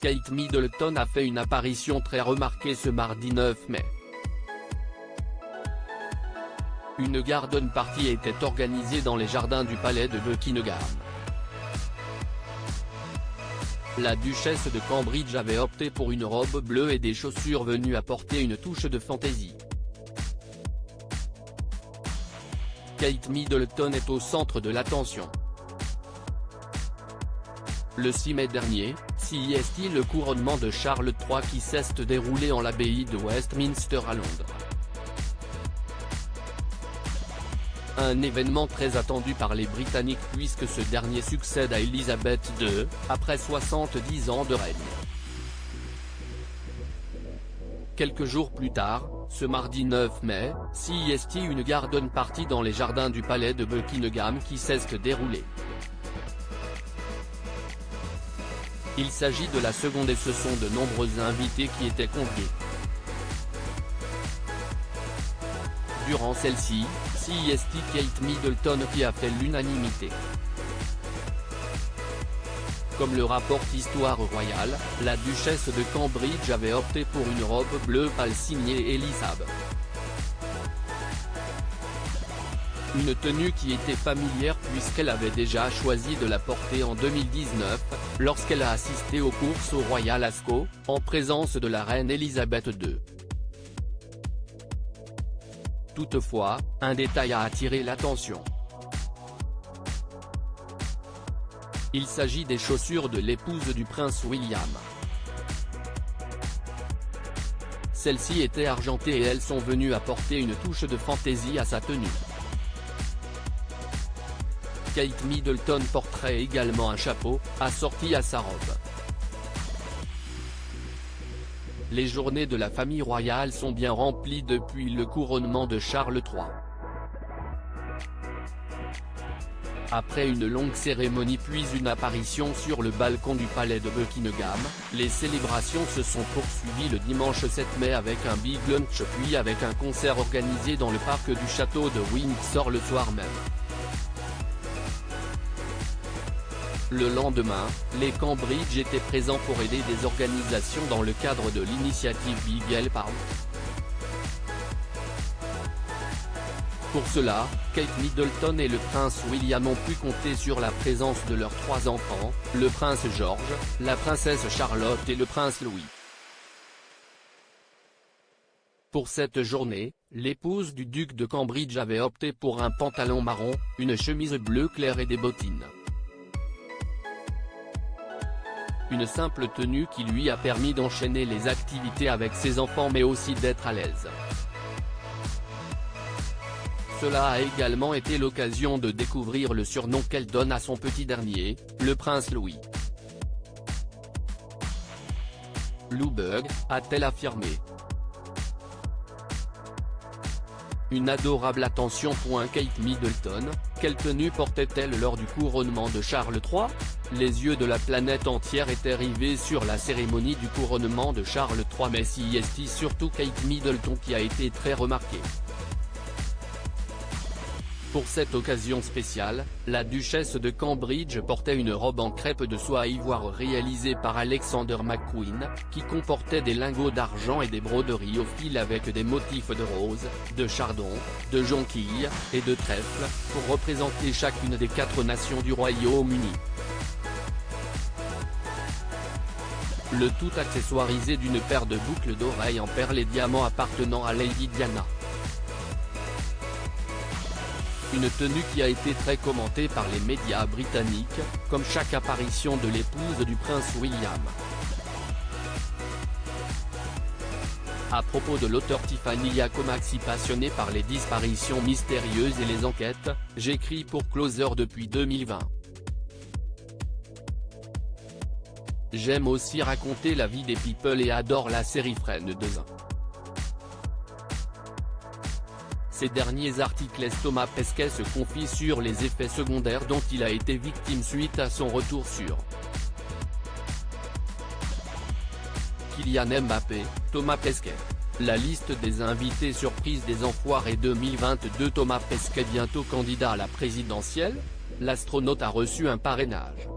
Kate Middleton a fait une apparition très remarquée ce mardi 9 mai. Une garden party était organisée dans les jardins du palais de Buckingham. La duchesse de Cambridge avait opté pour une robe bleue et des chaussures venues apporter une touche de fantaisie. Kate Middleton est au centre de l'attention. Le 6 mai dernier, CEST, le couronnement de Charles III qui s'est déroulé en l'abbaye de Westminster à Londres. Un événement très attendu par les Britanniques puisque ce dernier succède à Elisabeth II, après 70 ans de règne. Quelques jours plus tard, ce mardi 9 mai, CEST, une garden party dans les jardins du palais de Buckingham qui s'est déroulée. Il s'agit de la seconde et ce sont de nombreux invités qui étaient conviés. Durant celle-ci, CEST, Kate Middleton qui a fait l'unanimité. Comme le rapporte Histoire Royale, la duchesse de Cambridge avait opté pour une robe bleue pâle signée Elisabeth. Une tenue qui était familière puisqu'elle avait déjà choisi de la porter en 2019, lorsqu'elle a assisté aux courses au Royal Ascot, en présence de la reine Elisabeth II. Toutefois, un détail a attiré l'attention. Il s'agit des chaussures de l'épouse du prince William. Celles-ci étaient argentées et elles sont venues apporter une touche de fantaisie à sa tenue. Kate Middleton porterait également un chapeau, assorti à sa robe. Les journées de la famille royale sont bien remplies depuis le couronnement de Charles III. Après une longue cérémonie puis une apparition sur le balcon du palais de Buckingham, les célébrations se sont poursuivies le dimanche 7 mai avec un big lunch puis avec un concert organisé dans le parc du château de Windsor le soir même. Le lendemain, les Cambridge étaient présents pour aider des organisations dans le cadre de l'initiative Big Help Out. Pour cela, Kate Middleton et le prince William ont pu compter sur la présence de leurs 3 enfants, le prince George, la princesse Charlotte et le prince Louis. Pour cette journée, l'épouse du duc de Cambridge avait opté pour un pantalon marron, une chemise bleue claire et des bottines. Une simple tenue qui lui a permis d'enchaîner les activités avec ses enfants mais aussi d'être à l'aise. Cela a également été l'occasion de découvrir le surnom qu'elle donne à son petit dernier, le prince Louis. Lou Bug, a-t-elle affirmé. Une adorable attention. Kate Middleton, quelle tenue portait-elle lors du couronnement de Charles III? Les yeux de la planète entière étaient rivés sur la cérémonie du couronnement de Charles III mais CEST surtout Kate Middleton qui a été très remarquée. Pour cette occasion spéciale, la duchesse de Cambridge portait une robe en crêpe de soie ivoire réalisée par Alexander McQueen, qui comportait des lingots d'argent et des broderies au fil avec des motifs de rose, de chardon, de jonquilles, et de trèfle, pour représenter chacune des 4 nations du Royaume-Uni. Le tout accessoirisé d'une paire de boucles d'oreilles en perles et diamants appartenant à Lady Diana. Une tenue qui a été très commentée par les médias britanniques, comme chaque apparition de l'épouse du prince William. À propos de l'auteur Tiffany Yacomaxi passionnée par les disparitions mystérieuses et les enquêtes, j'écris pour Closer depuis 2020. J'aime aussi raconter la vie des people et adore la série Friends. Ces derniers articles laissent Thomas Pesquet se confie sur les effets secondaires dont il a été victime suite à son retour sur Kylian Mbappé, Thomas Pesquet. La liste des invités surprises des Enfoirés 2022. Thomas Pesquet bientôt candidat à la présidentielle? L'astronaute a reçu un parrainage.